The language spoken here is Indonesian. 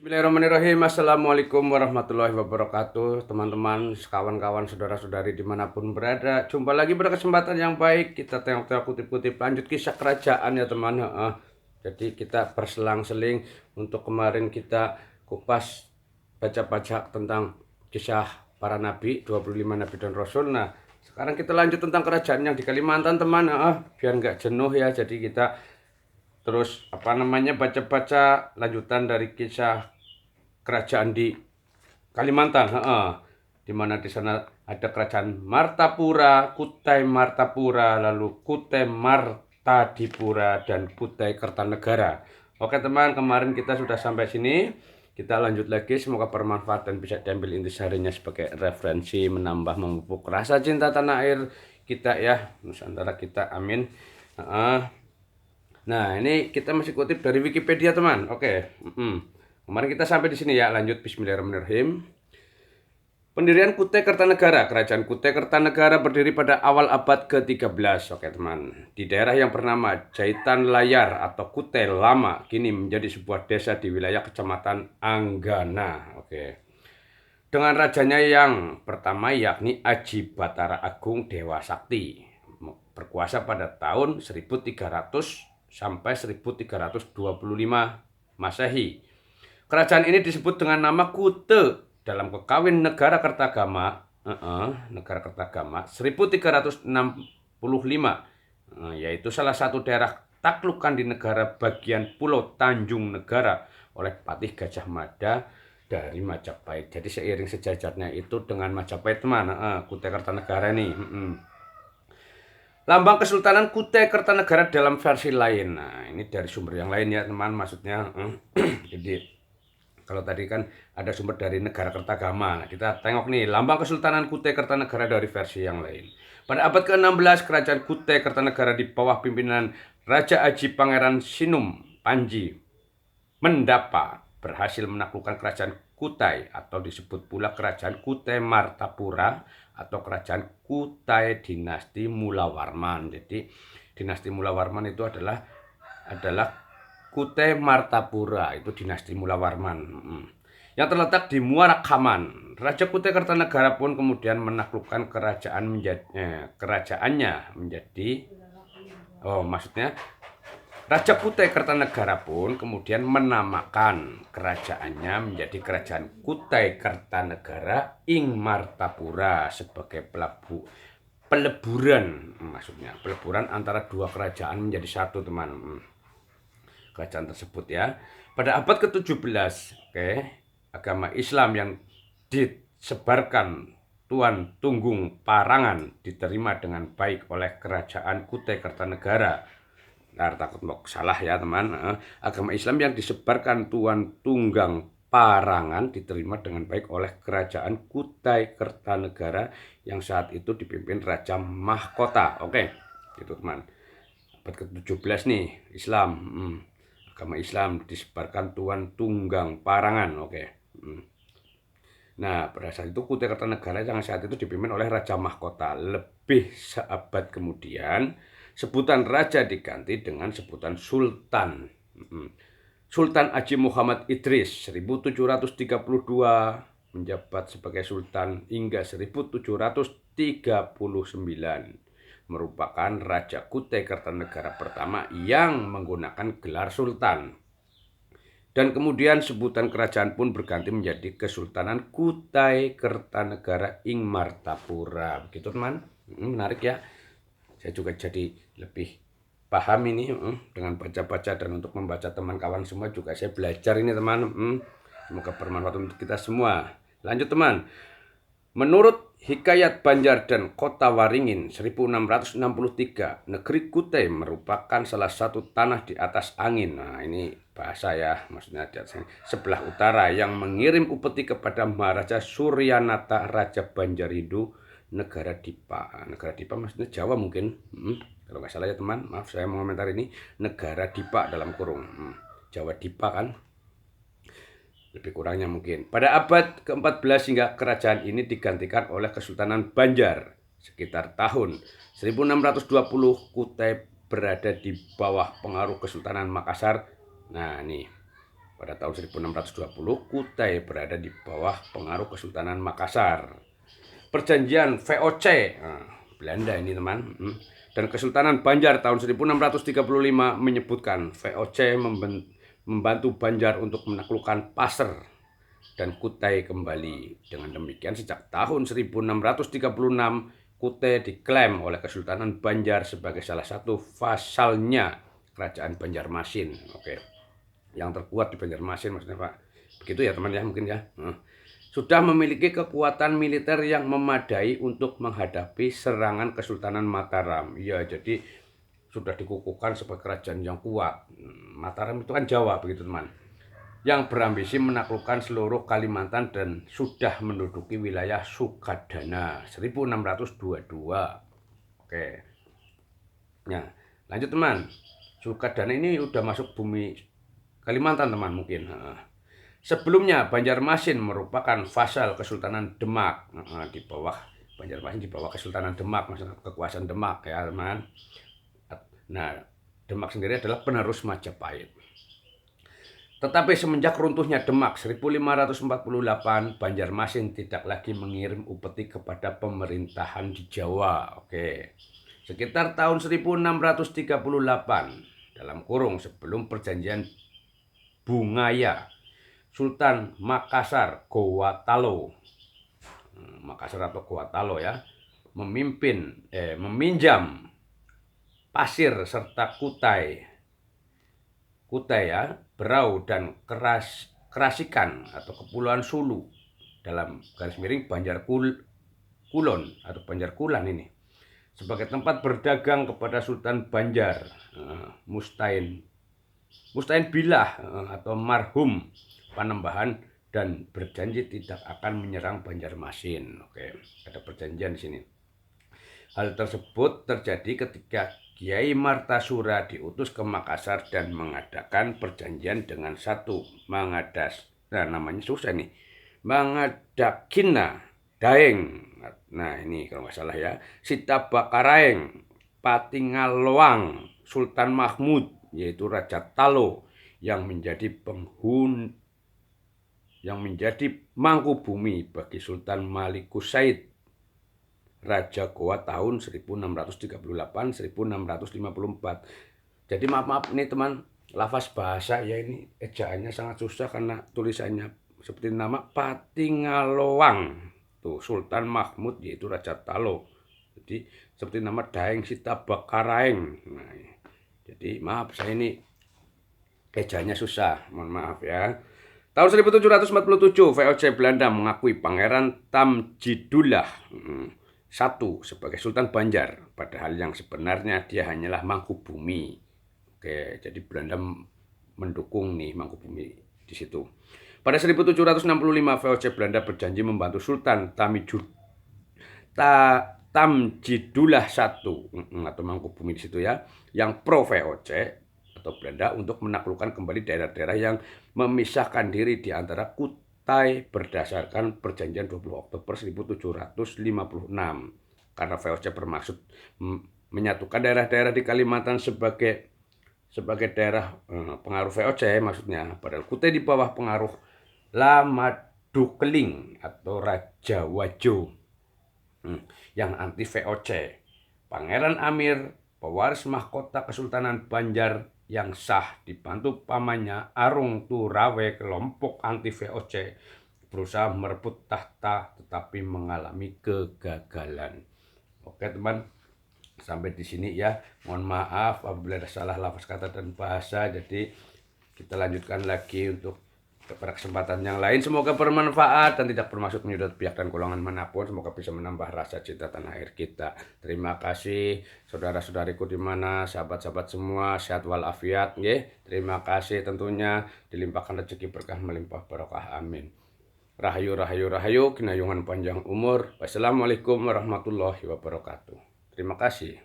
Bismillahirrahmanirrahim. Assalamualaikum warahmatullahi wabarakatuh. Teman-teman, kawan-kawan, saudara-saudari dimanapun berada, jumpa lagi pada kesempatan yang baik. Kita tengok-tengok kutip-kutip lanjut kisah kerajaan ya teman. Jadi kita berselang-seling. Untuk kemarin kita kupas baca-baca tentang kisah para nabi, 25 nabi dan rasul. Nah, sekarang kita lanjut tentang kerajaan yang di Kalimantan teman. Biar nggak jenuh ya, jadi kita terus baca-baca lanjutan dari kisah kerajaan di Kalimantan, di mana di sana ada kerajaan Martapura, Kutai Martapura, lalu Kutai Martadipura dan Kutai Kertanegara. Oke teman, kemarin kita sudah sampai sini. Kita lanjut lagi, semoga bermanfaat dan bisa diambil intisarinya sebagai referensi, menambah memupuk rasa cinta tanah air kita ya, Nusantara kita, amin. Nah, ini kita masih kutip dari Wikipedia, teman. Oke. Kemarin kita sampai di sini ya. Lanjut, bismillahirrahmanirrahim. Pendirian Kutai Kertanegara. Kerajaan Kutai Kertanegara berdiri pada awal abad ke-13. Oke, teman. Di daerah yang bernama Jaitan Layar atau Kutai Lama, kini menjadi sebuah desa di wilayah Kecamatan Anggana. Oke. Dengan rajanya yang pertama yakni Aji Batara Agung Dewa Sakti. Berkuasa pada tahun 1300 sampai 1325 Masehi. Kerajaan ini disebut dengan nama Kute dalam kekawin negara Kertagama, negara Kertagama 1365, yaitu salah satu daerah taklukan di negara bagian Pulau Tanjung Negara oleh Patih Gajah Mada dari Majapahit. Jadi seiring sejajarnya itu dengan Majapahit teman, Kutai Kertanegara ini. Lambang Kesultanan Kutai Kertanegara dalam versi lain. Nah, ini dari sumber yang lain ya teman, maksudnya. Jadi kalau tadi kan ada sumber dari negara Kertagama. Nah, kita tengok nih lambang Kesultanan Kutai Kertanegara dari versi yang lain. Pada abad ke-16 kerajaan Kutai Kertanegara di bawah pimpinan Raja Aji Pangeran Sinum Panji Mendapa berhasil menaklukkan kerajaan Kutai atau disebut pula kerajaan Kutai Martapura atau kerajaan Kutai dinasti Mulawarman. Jadi dinasti Mulawarman itu adalah Kutai Martapura, itu dinasti Mulawarman. Yang terletak di Muara Kaman. Raja Kutai Kertanegara pun kemudian menaklukkan kerajaannya menjadi Raja Kutai Kertanegara pun kemudian menamakan kerajaannya menjadi Kerajaan Kutai Kertanegara ing Martapura sebagai peleburan, peleburan antara dua kerajaan menjadi satu teman. Kerajaan tersebut ya. Pada abad ke-17, agama Islam yang disebarkan Tuan Tunggung Parangan diterima dengan baik oleh Kerajaan Kutai Kertanegara. Nah, takut mau salah ya teman. Agama Islam yang disebarkan Tuan Tunggang Parangan diterima dengan baik oleh Kerajaan Kutai Kertanegara yang saat itu dipimpin Raja Mahkota. Oke, gitu teman. Abad ke-17 nih, Islam. Agama Islam disebarkan Tuan Tunggang Parangan. Oke. Nah, pada saat itu Kutai Kertanegara yang saat itu dipimpin oleh Raja Mahkota. Lebih seabad kemudian, sebutan raja diganti dengan sebutan sultan. Sultan Haji Muhammad Idris 1732 menjabat sebagai sultan hingga 1739. Merupakan Raja Kutai Kertanegara pertama yang menggunakan gelar sultan. Dan kemudian sebutan kerajaan pun berganti menjadi Kesultanan Kutai Kertanegara ing Martapura. Begitu teman, menarik ya. Saya juga jadi lebih paham ini dengan baca-baca, dan untuk membaca teman kawan semua juga saya belajar ini teman. Semoga bermanfaat untuk kita semua. Lanjut teman. Menurut Hikayat Banjar dan Kota Waringin 1663, negeri Kutai merupakan salah satu tanah di atas angin. Nah, ini bahasa ya, maksudnya di atas angin, sebelah utara yang mengirim upeti kepada Maharaja Suryanata Raja Banjarindo Negara Dipa. Negara Dipa maksudnya Jawa mungkin. Kalau nggak salah ya teman, maaf saya mengomentar ini. Negara Dipa dalam kurung. Jawa Dipa kan. Lebih kurangnya mungkin. Pada abad ke-14 hingga kerajaan ini digantikan oleh Kesultanan Banjar. Sekitar tahun 1620 Kutai berada di bawah pengaruh Kesultanan Makassar. Nah ini Pada tahun 1620, Kutai berada di bawah pengaruh Kesultanan Makassar. Perjanjian VOC, Belanda ini teman, dan Kesultanan Banjar tahun 1635 menyebutkan VOC membantu Banjar untuk menaklukkan Pasir dan Kutai kembali. Dengan demikian sejak tahun 1636 Kutai diklaim oleh Kesultanan Banjar sebagai salah satu vasalnya Kerajaan Banjarmasin. Oke, yang terkuat di Banjarmasin maksudnya Pak. Begitu ya teman ya mungkin ya. Sudah memiliki kekuatan militer yang memadai untuk menghadapi serangan Kesultanan Mataram. Ya, jadi sudah dikukuhkan sebagai kerajaan yang kuat. Mataram itu kan Jawa begitu teman. Yang berambisi menaklukkan seluruh Kalimantan dan sudah menduduki wilayah Sukadana 1622. Oke. Nah, lanjut teman. Sukadana ini udah masuk bumi Kalimantan teman mungkin. Sebelumnya Banjarmasin merupakan vasal Kesultanan Demak. Di bawah Banjarmasin di bawah Kesultanan Demak, maksudnya kekuasaan Demak ya teman. Nah, Demak sendiri adalah penerus Majapahit. Tetapi semenjak runtuhnya Demak 1548, Banjarmasin tidak lagi mengirim upeti kepada pemerintahan di Jawa. Oke. Sekitar tahun 1638 dalam kurung sebelum perjanjian Bungaya, Sultan Makassar Gowatalo, Makassar atau Gowatalo ya, meminjam Pasir serta Kutai ya, Berau dan Kerasikan atau Kepulauan Sulu dalam garis miring Banjar Kulon atau Banjar Kulan ini sebagai tempat berdagang kepada Sultan Banjar Mustain Billah atau marhum Panembahan dan berjanji tidak akan menyerang Banjarmasin. Oke, ada perjanjian di sini. Hal tersebut terjadi ketika Kiai Martasura diutus ke Makassar dan mengadakan perjanjian dengan namanya susah nih, Mangadakina Daeng. Nah ini kalau nggak salah ya, Sita Bakaraeng Patingaloang Sultan Mahmud, yaitu Raja Talo yang menjadi mangkubumi bagi Sultan Malikus Said Raja Goa tahun 1638-1654. Jadi maaf nih teman, lafaz bahasa ya ini ejaannya sangat susah karena tulisannya seperti nama Patingaloang. Tuh Sultan Mahmud yaitu Raja Talo. Jadi seperti nama Daeng Sita Bakaraeng. Nah, jadi maaf saya ini ejaannya susah, mohon maaf ya. Tahun 1747 VOC Belanda mengakui Pangeran Tamjidullah I sebagai Sultan Banjar, padahal yang sebenarnya dia hanyalah mangkubumi. Oke, jadi Belanda mendukung nih mangkubumi di situ. Pada 1765 VOC Belanda berjanji membantu Sultan Tamjidullah I atau mangkubumi di situ ya, yang pro VOC atau Belanda untuk menaklukkan kembali daerah-daerah yang memisahkan diri di antara Kutai berdasarkan perjanjian 20 Oktober 1756. Karena VOC bermaksud menyatukan daerah-daerah di Kalimantan sebagai daerah pengaruh VOC maksudnya, padahal Kutai di bawah pengaruh Lamadukeling atau Raja Wajo yang anti VOC. Pangeran Amir, pewaris mahkota Kesultanan Banjar yang sah, dibantu pamannya Arung Turawe, kelompok anti VOC, berusaha merebut tahta tetapi mengalami kegagalan. Oke teman, sampai di sini ya. Mohon maaf apabila ada salah lafaz kata dan bahasa. Jadi kita lanjutkan lagi untuk pada kesempatan yang lain. Semoga bermanfaat dan tidak bermaksud menyudut pihak dan golongan manapun. Semoga bisa menambah rasa cinta tanah air kita. Terima kasih saudara-saudariku di mana, sahabat-sahabat semua, sehat walafiat nggih. Terima kasih tentunya, dilimpahkan rezeki berkah melimpah barokah amin. Rahayu rahayu rahayu, kinayungan panjang umur. Wassalamualaikum warahmatullahi wabarakatuh. Terima kasih.